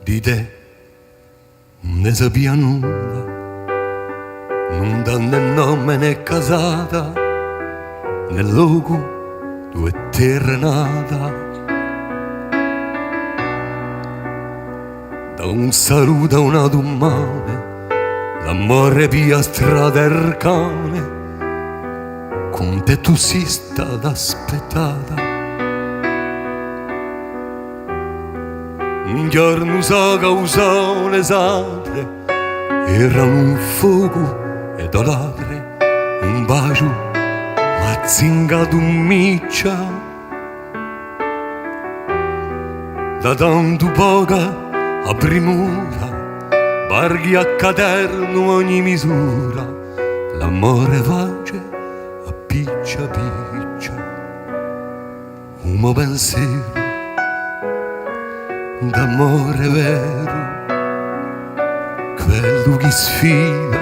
di te ne sapia nulla, non dà né nome né casata, né luogo dove terra nata. Da un saluto a una domane, l'amore via strada e cane, con te tu si stata aspettata. Un giorno sa causone sacre, era un fuoco e dolare, un bacio ma zingato un miccia. Da tanto poca a primura, barghi a caderno ogni misura, l'amore face a piccia piccia, un pensiero d'amore vero, quello che sfida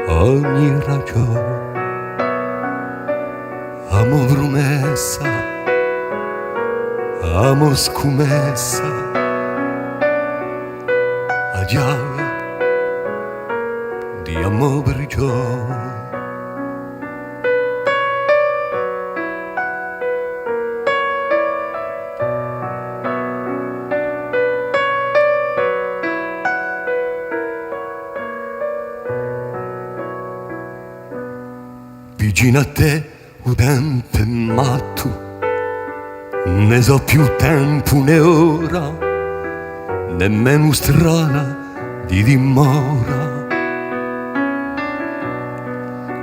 ogni ragione. Amo promessa, amo scommessa, a chiave di amore prigione. Vicino a te un tempo è matto, ne so più tempo né ora, nemmeno strada di dimora.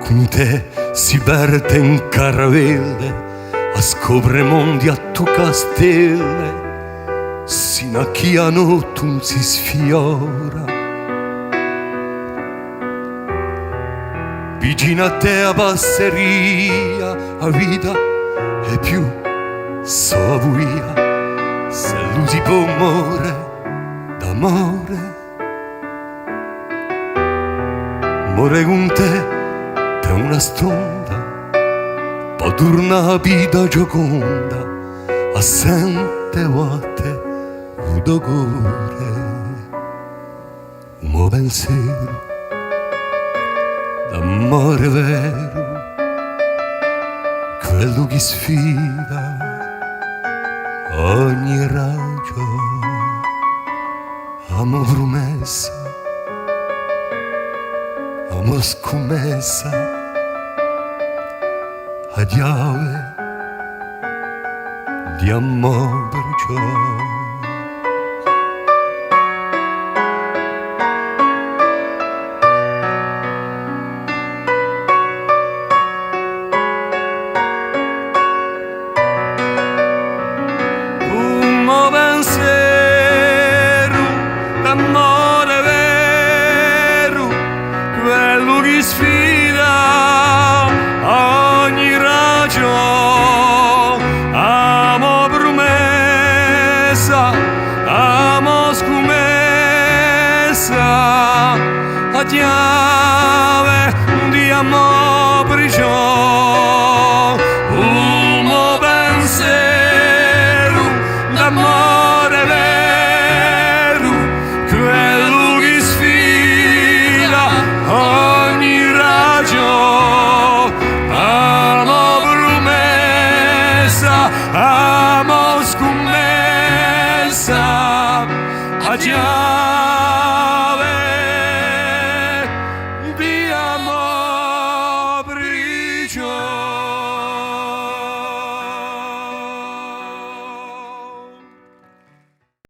Con te si perde in caravelle, a scopre mondi a tu castelle, sino a chi a notte non si sfiora. Vicino a te a passeria, a vita è più savuria, se lui si può muore d'amore. Muore con te per una stonda, poi torna a vita gioconda, assente volte un dolore, un mio pensiero d'amore vero, quello che sfida ogni ragione. Amo promessa, amo scommessa, a chiave di amore perciò. D'amore vero, quello che sfida ogni ragione. Amo promessa, amo scommessa, a chiave di amore prigione. Un mio pensiero d'amore vero, quello che sfida ogni ragione. Amo promessa, amo scommessa, a